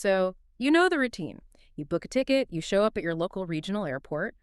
So you know the routine. You book a ticket, you show up at your local regional airport,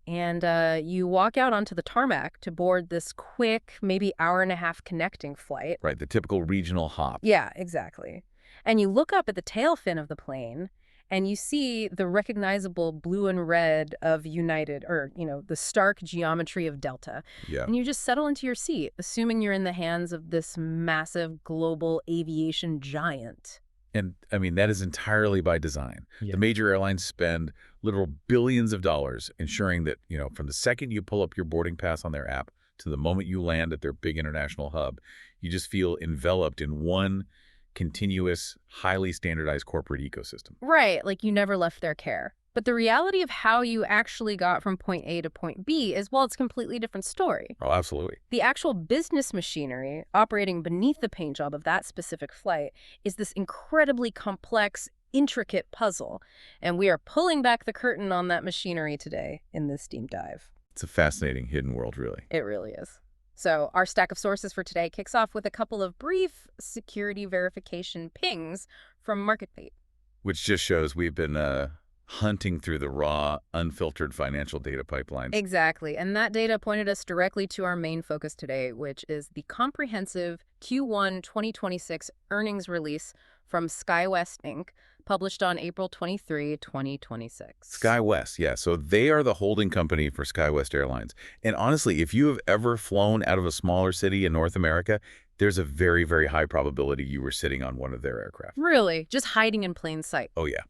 and you walk out onto the tarmac to board this quick, maybe hour-and-a-half connecting flight. Right, the typical regional hop. Yeah, exactly. And you look up at the tail fin of the plane, and you see the recognizable blue and red of United, or, the stark geometry of Delta. Yeah. And you just settle into your seat, assuming you're in the hands of this massive global aviation giant. And, I mean, that is entirely by design. Yeah. The major airlines spend literal billions of dollars ensuring that, from the second you pull up your boarding pass on their app to the moment you land at their big international hub, you just feel enveloped in one continuous, highly standardized corporate ecosystem. Right, like you never left their care. But the reality of how you actually got from point A to point B is, well, it's a completely different story. Oh, absolutely. The actual business machinery operating beneath the paint job of that specific flight is this incredibly complex, intricate puzzle. And we are pulling back the curtain on that machinery today in this deep dive. It's a fascinating hidden world, really. It really is. So our stack of sources for today kicks off with a couple of brief security verification pings from MarketBait. Which just shows we've been hunting through the raw, unfiltered financial data pipelines. Exactly. And that data pointed us directly to our main focus today, which is the comprehensive Q1 2026 earnings release from SkyWest Inc., published on April 23, 2026. SkyWest, yeah. So they are the holding company for SkyWest Airlines. And honestly, if you have ever flown out of a smaller city in North America, there's a very, very high probability you were sitting on one of their aircraft. Really? Just hiding in plain sight? Oh, yeah.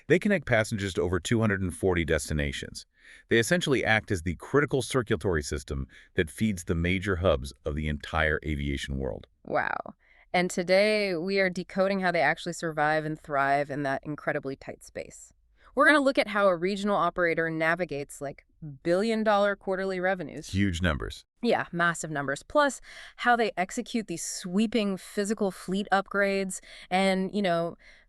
They connect passengers to over 240 destinations. They essentially act as the critical circulatory system that feeds the major hubs of the entire aviation world. Wow. And today, we are decoding how they actually survive and thrive in that incredibly tight space. We're going to look at how a regional operator navigates, billion-dollar quarterly revenues. Huge numbers. Yeah, massive numbers. Plus, how they execute these sweeping physical fleet upgrades and,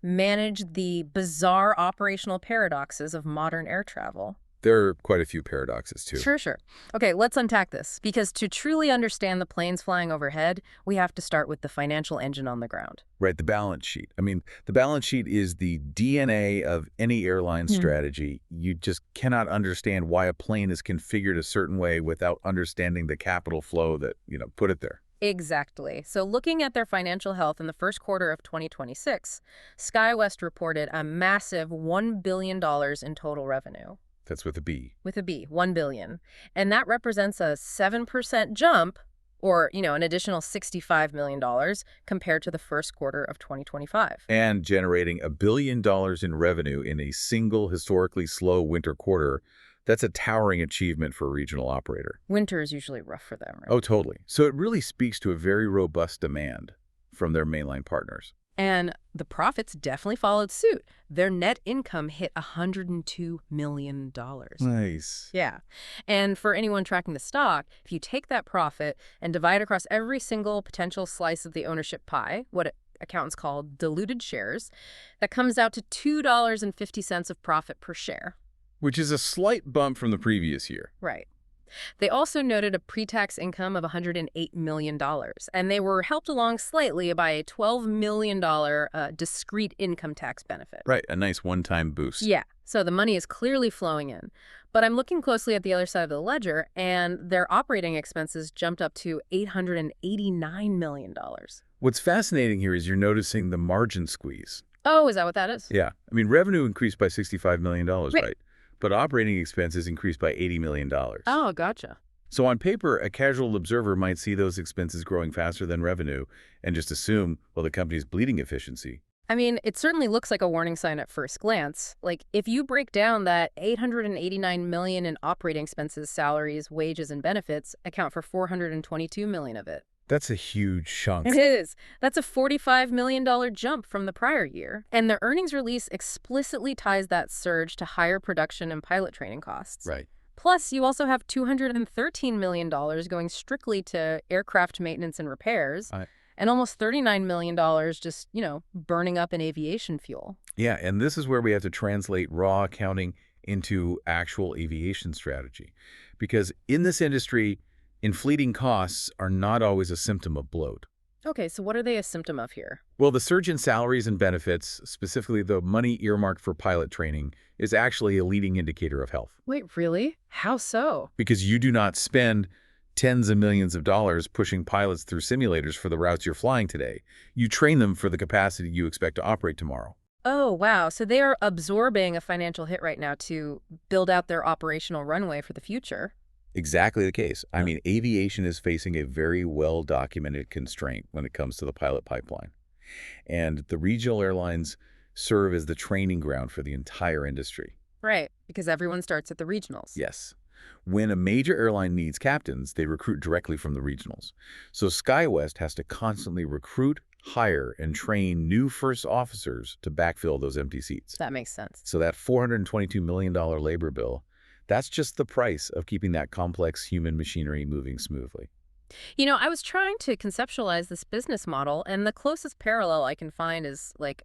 manage the bizarre operational paradoxes of modern air travel. There are quite a few paradoxes, too. Sure. Okay, let's unpack this. Because to truly understand the planes flying overhead, we have to start with the financial engine on the ground. Right, the balance sheet. I mean, the balance sheet is the DNA of any airline strategy. You just cannot understand why a plane is configured a certain way without understanding the capital flow that, put it there. Exactly. So looking at their financial health in the first quarter of 2026, SkyWest reported a massive $1 billion in total revenue. That's with a B. With a B, 1 billion. And that represents a 7% jump, or, an additional $65 million compared to the first quarter of 2025. And generating $1 billion in revenue in a single historically slow winter quarter, that's a towering achievement for a regional operator. Winter is usually rough for them, right? Oh, totally. So it really speaks to a very robust demand from their mainline partners. And the profits definitely followed suit. Their net income hit $102 million. Nice. Yeah. And for anyone tracking the stock, if you take that profit and divide across every single potential slice of the ownership pie, what accountants call diluted shares, that comes out to $2.50 of profit per share. Which is a slight bump from the previous year. Right. They also noted a pre-tax income of $108 million, and they were helped along slightly by a $12 million discrete income tax benefit. Right, a nice one-time boost. Yeah, so the money is clearly flowing in. But I'm looking closely at the other side of the ledger, and their operating expenses jumped up to $889 million. What's fascinating here is you're noticing the margin squeeze. Oh, is that what that is? Yeah. I mean, revenue increased by $65 million, right? But operating expenses increased by $80 million. Oh, gotcha. So on paper, a casual observer might see those expenses growing faster than revenue and just assume, well, the company's bleeding efficiency. I mean, it certainly looks like a warning sign at first glance. If you break down that $889 million in operating expenses, salaries, wages, and benefits account for $422 million of it. That's a huge chunk. It is. That's a $45 million jump from the prior year. And the earnings release explicitly ties that surge to higher production and pilot training costs. Right. Plus, you also have $213 million going strictly to aircraft maintenance and repairs, and almost $39 million just, burning up in aviation fuel. Yeah, and this is where we have to translate raw accounting into actual aviation strategy. Because in this industry, inflating costs are not always a symptom of bloat. Okay, so what are they a symptom of here? Well, the surge in salaries and benefits, specifically the money earmarked for pilot training, is actually a leading indicator of health. Wait, really? How so? Because you do not spend tens of millions of dollars pushing pilots through simulators for the routes you're flying today. You train them for the capacity you expect to operate tomorrow. Oh, wow. So they are absorbing a financial hit right now to build out their operational runway for the future. Exactly the case. I mean, aviation is facing a very well-documented constraint when it comes to the pilot pipeline. And the regional airlines serve as the training ground for the entire industry. Right, because everyone starts at the regionals. Yes. When a major airline needs captains, they recruit directly from the regionals. So SkyWest has to constantly recruit, hire, and train new first officers to backfill those empty seats. That makes sense. So that $422 million labor bill, that's just the price of keeping that complex human machinery moving smoothly. You know, I was trying to conceptualize this business model, and the closest parallel I can find is like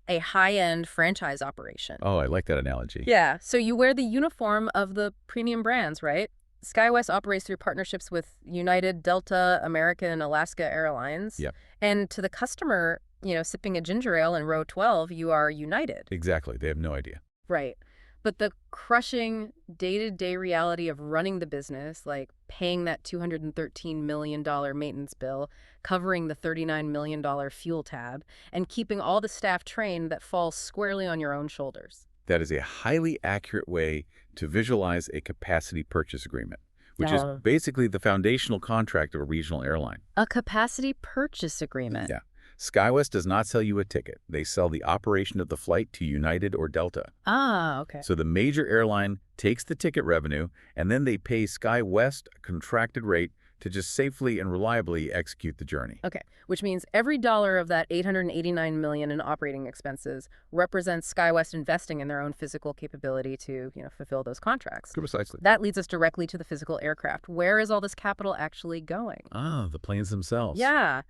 a high-end franchise operation. Oh, I like that analogy. Yeah, so you wear the uniform of the premium brands, right? SkyWest operates through partnerships with United, Delta, American, Alaska Airlines. Yep. And to the customer, sipping a ginger ale in row 12, you are United. Exactly. They have no idea. Right. But the crushing day-to-day reality of running the business, like paying that $213 million maintenance bill, covering the $39 million fuel tab, and keeping all the staff trained, that falls squarely on your own shoulders. That is a highly accurate way to visualize a capacity purchase agreement, which is basically the foundational contract of a regional airline. A capacity purchase agreement. Yeah. SkyWest does not sell you a ticket. They sell the operation of the flight to United or Delta. Ah, okay. So the major airline takes the ticket revenue, and then they pay SkyWest a contracted rate to just safely and reliably execute the journey. Okay, which means every dollar of that $889 million in operating expenses represents SkyWest investing in their own physical capability to, fulfill those contracts. Precisely. That leads us directly to the physical aircraft. Where is all this capital actually going? Ah, the planes themselves. Yeah.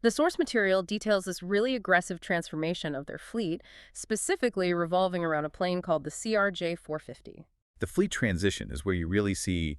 The source material details this really aggressive transformation of their fleet, specifically revolving around a plane called the CRJ-450. The fleet transition is where you really see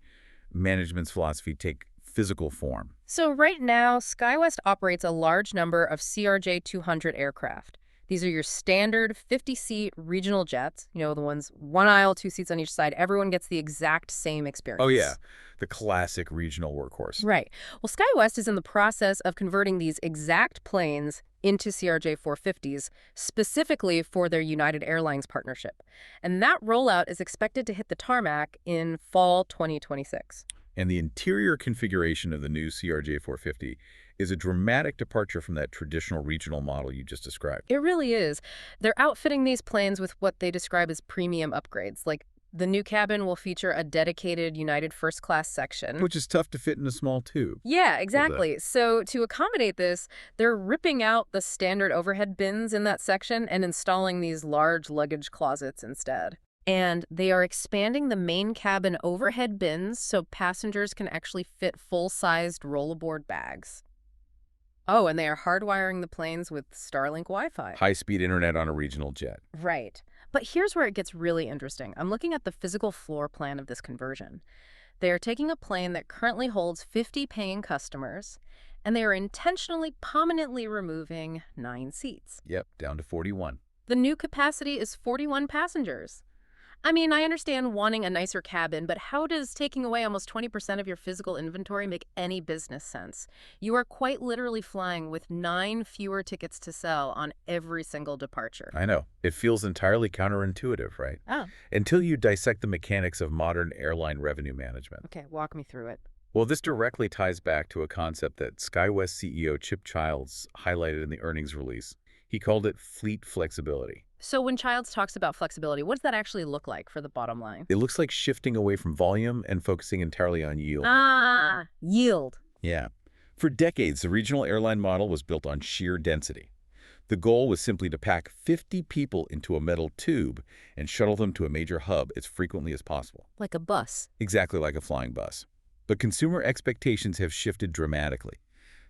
management's philosophy take physical form. So right now, SkyWest operates a large number of CRJ-200 aircraft. These are your standard 50-seat regional jets, the ones one aisle, two seats on each side. Everyone gets the exact same experience. Oh, yeah. The classic regional workhorse. Right. Well, SkyWest is in the process of converting these exact planes into CRJ-450s, specifically for their United Airlines partnership. And that rollout is expected to hit the tarmac in fall 2026. And the interior configuration of the new CRJ-450 is a dramatic departure from that traditional regional model you just described. It really is. They're outfitting these planes with what they describe as premium upgrades. Like, the new cabin will feature a dedicated United First Class section. Which is tough to fit in a small tube. Yeah, exactly. So to accommodate this, they're ripping out the standard overhead bins in that section and installing these large luggage closets instead. And they are expanding the main cabin overhead bins so passengers can actually fit full-sized rollaboard bags. Oh, and they are hardwiring the planes with Starlink Wi-Fi. High-speed internet on a regional jet. Right. But here's where it gets really interesting. I'm looking at the physical floor plan of this conversion. They are taking a plane that currently holds 50 paying customers, and they are intentionally, permanently removing 9 seats. Yep, down to 41. The new capacity is 41 passengers. I mean, I understand wanting a nicer cabin, but how does taking away almost 20% of your physical inventory make any business sense? You are quite literally flying with 9 fewer tickets to sell on every single departure. I know. It feels entirely counterintuitive, right? Oh. Until you dissect the mechanics of modern airline revenue management. Okay, walk me through it. Well, this directly ties back to a concept that SkyWest CEO Chip Childs highlighted in the earnings release. He called it fleet flexibility. So when Childs talks about flexibility, what does that actually look like for the bottom line? It looks like shifting away from volume and focusing entirely on yield. Ah, yield. Yeah. For decades, the regional airline model was built on sheer density. The goal was simply to pack 50 people into a metal tube and shuttle them to a major hub as frequently as possible. Like a bus. Exactly like a flying bus. But consumer expectations have shifted dramatically.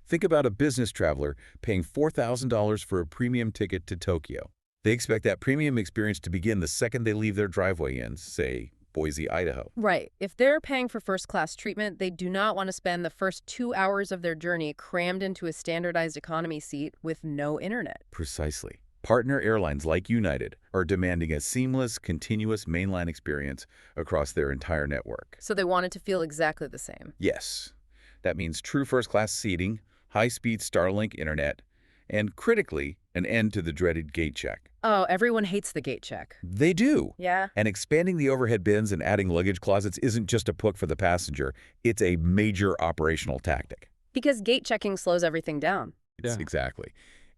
Think about a business traveler paying $4,000 for a premium ticket to Tokyo. They expect that premium experience to begin the second they leave their driveway in, say, Boise, Idaho. Right. If they're paying for first-class treatment, they do not want to spend the first 2 hours of their journey crammed into a standardized economy seat with no internet. Precisely. Partner airlines like United are demanding a seamless, continuous mainline experience across their entire network. So they want it to feel exactly the same. Yes, that means true first-class seating, high-speed Starlink internet, and critically, an end to the dreaded gate check. Oh, everyone hates the gate check. They do. Yeah? And expanding the overhead bins and adding luggage closets isn't just a hook for the passenger. It's a major operational tactic. Because gate checking slows everything down. Yeah. Exactly.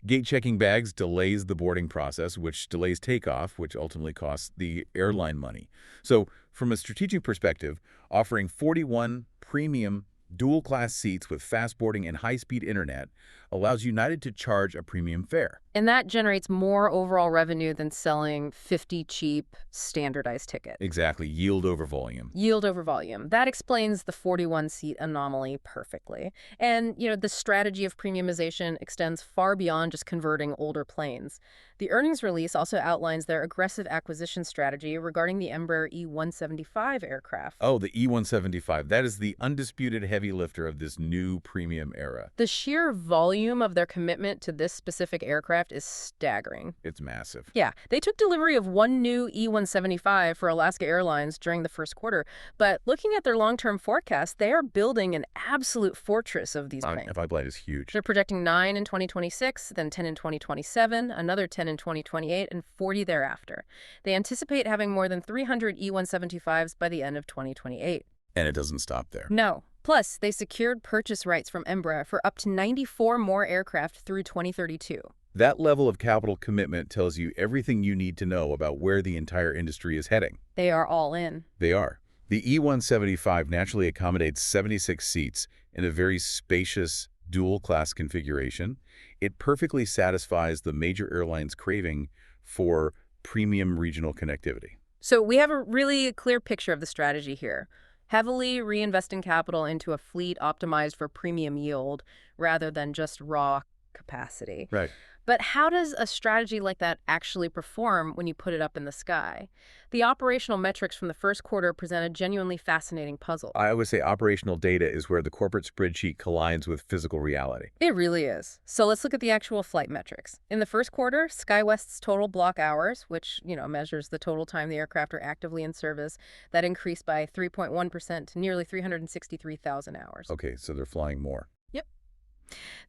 Gate checking bags delays the boarding process, which delays takeoff, which ultimately costs the airline money. So from a strategic perspective, offering 41 premium dual-class seats with fast boarding and high-speed internet allows United to charge a premium fare. And that generates more overall revenue than selling 50 cheap, standardized tickets. Exactly. Yield over volume. Yield over volume. That explains the 41-seat anomaly perfectly. And, the strategy of premiumization extends far beyond just converting older planes. The earnings release also outlines their aggressive acquisition strategy regarding the Embraer E-175 aircraft. Oh, the E-175. That is the undisputed heavy lifter of this new premium era. The sheer volume of their commitment to this specific aircraft is staggering. It's massive. Yeah, they took delivery of one new E-175 for Alaska Airlines during the first quarter, but looking at their long-term forecast, they are building an absolute fortress of these planes. Pipeline is huge. They're projecting 9 in 2026, then 10 in 2027, another 10 in 2028, and 40 thereafter. They anticipate having more than 300 E-175s by the end of 2028. And it doesn't stop there. No. Plus, they secured purchase rights from Embraer for up to 94 more aircraft through 2032. That level of capital commitment tells you everything you need to know about where the entire industry is heading. They are all in. They are. The E-175 naturally accommodates 76 seats in a very spacious dual-class configuration. It perfectly satisfies the major airlines' craving for premium regional connectivity. So we have a really clear picture of the strategy here. Heavily reinvesting capital into a fleet optimized for premium yield rather than just raw capacity. Right. But how does a strategy like that actually perform when you put it up in the sky? The operational metrics from the first quarter present a genuinely fascinating puzzle. I would say operational data is where the corporate spreadsheet collides with physical reality. It really is. So let's look at the actual flight metrics. In the first quarter, SkyWest's total block hours, which, measures the total time the aircraft are actively in service, that increased by 3.1% to nearly 363,000 hours. Okay, so they're flying more. Yep.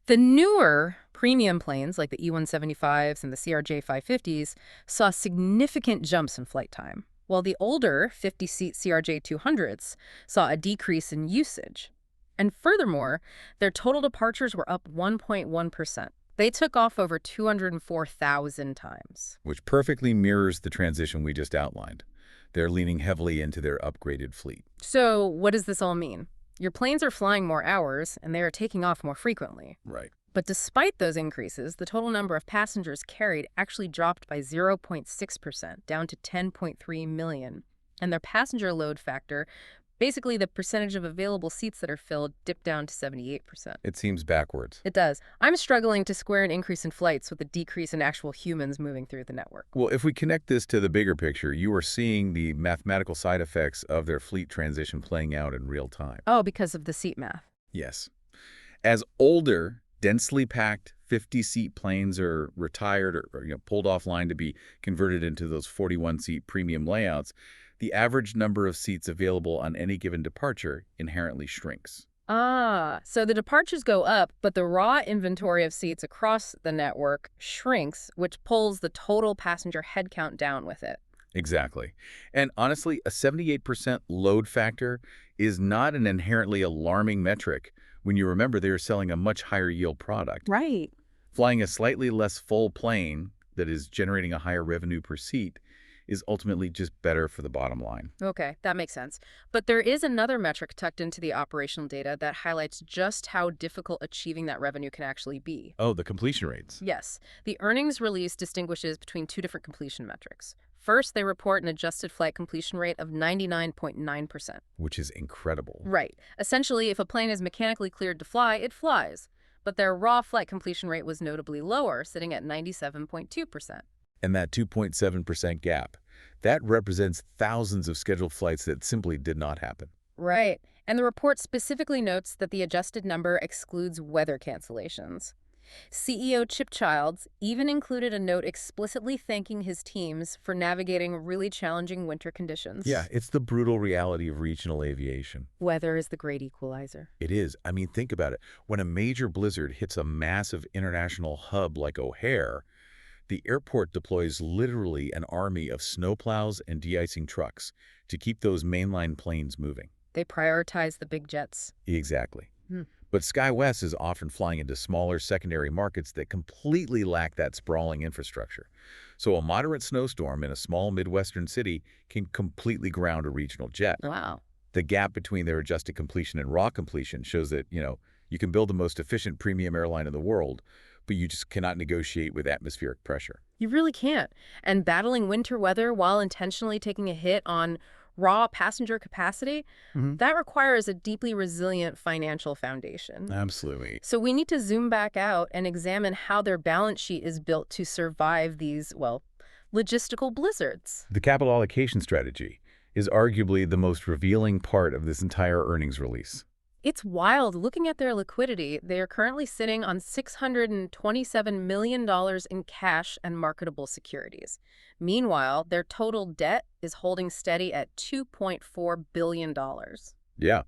The newer premium planes, like the E-175s and the CRJ-550s, saw significant jumps in flight time, while the older 50-seat CRJ-200s saw a decrease in usage. And furthermore, their total departures were up 1.1%. They took off over 204,000 times. Which perfectly mirrors the transition we just outlined. They're leaning heavily into their upgraded fleet. So what does this all mean? Your planes are flying more hours, and they are taking off more frequently. Right. But despite those increases, the total number of passengers carried actually dropped by 0.6%, down to 10.3 million. And their passenger load factor, basically the percentage of available seats that are filled, dipped down to 78%. It seems backwards. It does. I'm struggling to square an increase in flights with a decrease in actual humans moving through the network. Well, if we connect this to the bigger picture, you are seeing the mathematical side effects of their fleet transition playing out in real time. Oh, because of the seat math. Yes. As older, densely packed 50-seat planes are retired or pulled offline to be converted into those 41-seat premium layouts, the average number of seats available on any given departure inherently shrinks. Ah, so the departures go up, but the raw inventory of seats across the network shrinks, which pulls the total passenger headcount down with it. Exactly. And honestly, a 78% load factor is not an inherently alarming metric when you remember they are selling a much higher yield product. Right. Flying a slightly less full plane that is generating a higher revenue per seat is ultimately just better for the bottom line. Okay, that makes sense. But there is another metric tucked into the operational data that highlights just how difficult achieving that revenue can actually be. Oh, the completion rates. Yes. The earnings release distinguishes between two different completion metrics. First, they report an adjusted flight completion rate of 99.9%. Which is incredible. Right. Essentially, if a plane is mechanically cleared to fly, it flies. But their raw flight completion rate was notably lower, sitting at 97.2%. And that 2.7% gap, That represents thousands of scheduled flights that simply did not happen. Right. And the report specifically notes that the adjusted number excludes weather cancellations. CEO Chip Childs even included a note explicitly thanking his teams for navigating really challenging winter Yeah, conditions. it's the brutal reality of regional aviation. Weather is the great equalizer. It is. I mean, think about it. When a major blizzard hits a massive international hub like O'Hare, the airport deploys literally an army of snowplows and de-icing trucks to keep those mainline planes moving. They prioritize the big jets. Exactly. Hmm. But SkyWest is often flying into smaller secondary markets that completely lack that sprawling infrastructure. So a moderate snowstorm in a small Midwestern city can completely ground a regional jet. Wow. The gap between their adjusted completion and raw completion shows that, you can build the most efficient premium airline in the world, but you just cannot negotiate with atmospheric pressure. You really can't. And battling winter weather while intentionally taking a hit on raw passenger capacity, that requires a deeply resilient financial foundation. Absolutely. So we need to zoom back out and examine how their balance sheet is built to survive these, well, logistical blizzards. The capital allocation strategy is arguably the most revealing part of this entire earnings release. It's wild. Looking at their liquidity, they are currently sitting on $627 million in cash and marketable securities. Meanwhile, their total debt is holding steady at $2.4 billion. Yeah,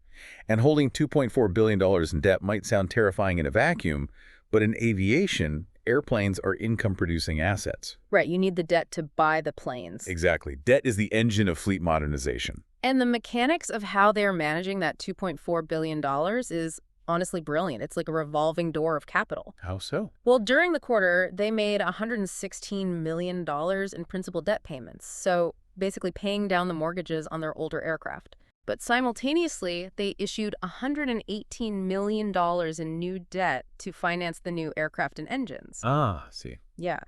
and holding $2.4 billion in debt might sound terrifying in a vacuum, but in aviation, airplanes are income-producing assets. Right, you need the debt to buy the planes. Exactly. Debt is the engine of fleet modernization. And the mechanics of how they're managing that $2.4 billion is honestly brilliant. It's like a revolving door of capital. How so? Well, during the quarter, they made $116 million in principal debt payments, so basically paying down the mortgages on their older aircraft. But simultaneously, they issued $118 million in new debt to finance the new aircraft and engines. Ah, see. Yeah.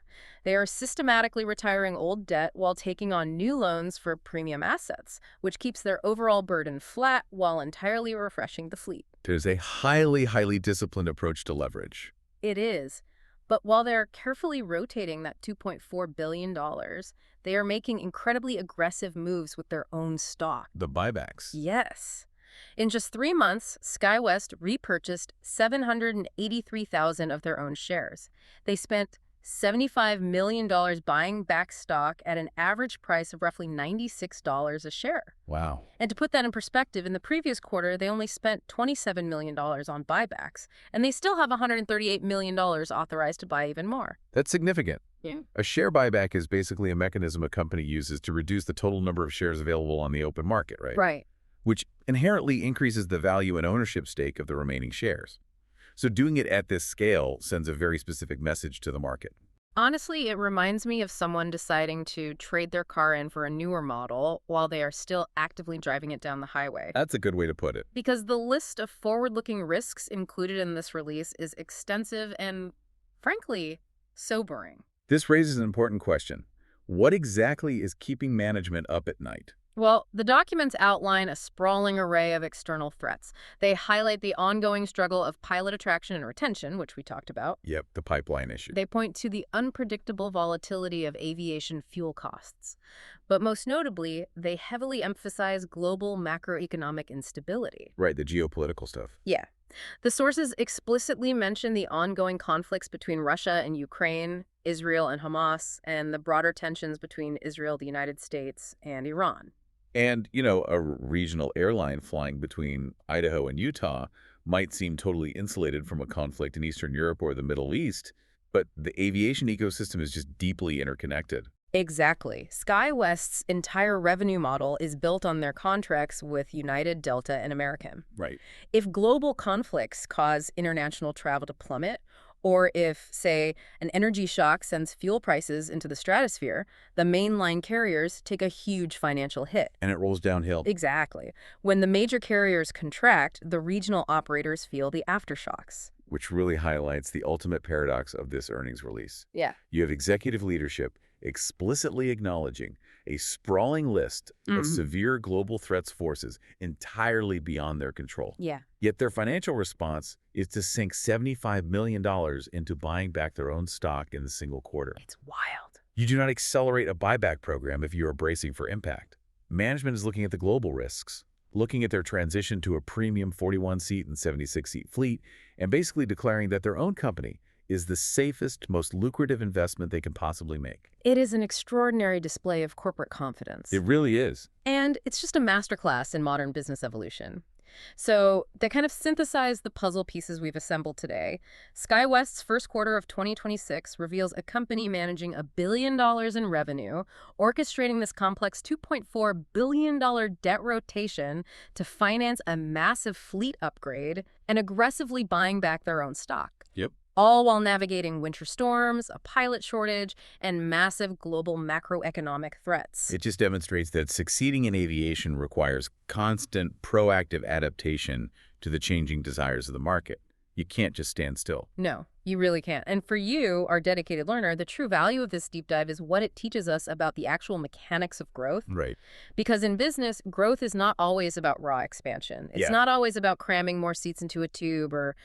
They are systematically retiring old debt while taking on new loans for premium assets, which keeps their overall burden flat while entirely refreshing the fleet. There's a highly disciplined approach to leverage. It is. But while they're carefully rotating that $2.4 billion, they are making incredibly aggressive moves with their own stock. The buybacks. Yes. In just 3 months, SkyWest repurchased 783,000 of their own shares. They spent $75 million buying back stock at an average price of roughly $96 a share. Wow. And to put that in perspective, in the previous quarter, they only spent $27 million on buybacks, and they still have $138 million authorized to buy even more. That's significant. Yeah. A share buyback is basically a mechanism a company uses to reduce the total number of shares available on the open market, right? Right. Which inherently increases the value and ownership stake of the remaining shares. So doing it at this scale sends a very specific message to the market. Honestly, it reminds me of someone deciding to trade their car in for a newer model while they are still actively driving it down the highway. That's a good way to put it. Because the list of forward-looking risks included in this release is extensive and, frankly, sobering. This raises an important question. What exactly is keeping management up at night? Well, the documents outline a sprawling array of external threats. They highlight the ongoing struggle of pilot attraction and retention, which we talked about. Yep, the pipeline issue. They point to the unpredictable volatility of aviation fuel costs. But most notably, they heavily emphasize global macroeconomic instability. Right, the geopolitical stuff. Yeah. The sources explicitly mention the ongoing conflicts between Russia and Ukraine, Israel and Hamas, and the broader tensions between Israel, the United States, and Iran. And, a regional airline flying between Idaho and Utah might seem totally insulated from a conflict in Eastern Europe or the Middle East, but the aviation ecosystem is just deeply interconnected. Exactly. SkyWest's entire revenue model is built on their contracts with United, Delta, and American. Right. If global conflicts cause international travel to plummet, or if, say, an energy shock sends fuel prices into the stratosphere, the mainline carriers take a huge financial hit. And it rolls downhill. Exactly. When the major carriers contract, the regional operators feel the aftershocks. Which really highlights the ultimate paradox of this earnings release. Yeah. You have executive leadership explicitly acknowledging a sprawling list of severe global threats forces entirely beyond their control. Yeah. Yet their financial response is to sink $75 million into buying back their own stock in the single quarter. It's wild. You do not accelerate a buyback program if you are bracing for impact. Management is looking at the global risks, looking at their transition to a premium 41-seat and 76-seat fleet, and basically declaring that their own company is the safest, most lucrative investment they can possibly make. It is an extraordinary display of corporate confidence. It really is. And it's just a masterclass in modern business evolution. So they kind of synthesize the puzzle pieces we've assembled today. SkyWest's first quarter of 2026 reveals a company managing $1 billion in revenue, orchestrating this complex $2.4 billion debt rotation to finance a massive fleet upgrade, and aggressively buying back their own stock. Yep. All while navigating winter storms, a pilot shortage, and massive global macroeconomic threats. It just demonstrates that succeeding in aviation requires constant, proactive adaptation to the changing desires of the market. You can't just stand still. No, you really can't. And for you, our dedicated learner, the true value of this deep dive is what it teaches us about the actual mechanics of growth. Right. Because in business, growth is not always about raw expansion. It's not always about cramming more seats into a tube or,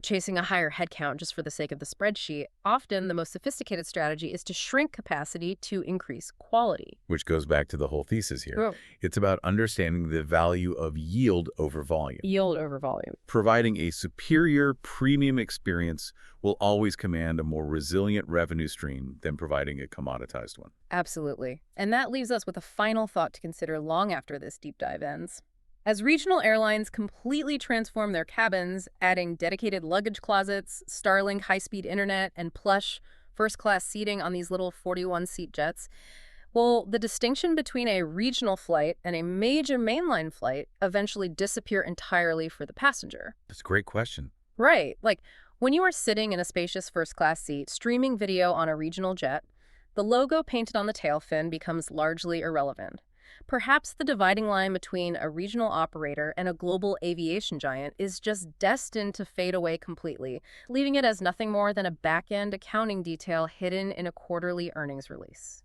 chasing a higher headcount just for the sake of the spreadsheet. Often, the most sophisticated strategy is to shrink capacity to increase quality. Which goes back to the whole thesis here. Oh. It's about understanding the value of yield over volume. Yield over volume. Providing a superior premium experience will always command a more resilient revenue stream than providing a commoditized one. Absolutely. And that leaves us with a final thought to consider long after this deep dive ends. As regional airlines completely transform their cabins, adding dedicated luggage closets, Starlink high-speed internet, and plush first-class seating on these little 41-seat jets, well, the distinction between a regional flight and a major mainline flight eventually disappear entirely for the passenger. That's a great question. Right. Like, when you are sitting in a spacious first-class seat, streaming video on a regional jet, the logo painted on the tail fin becomes largely irrelevant. Perhaps the dividing line between a regional operator and a global aviation giant is just destined to fade away completely, leaving it as nothing more than a back-end accounting detail hidden in a quarterly earnings release.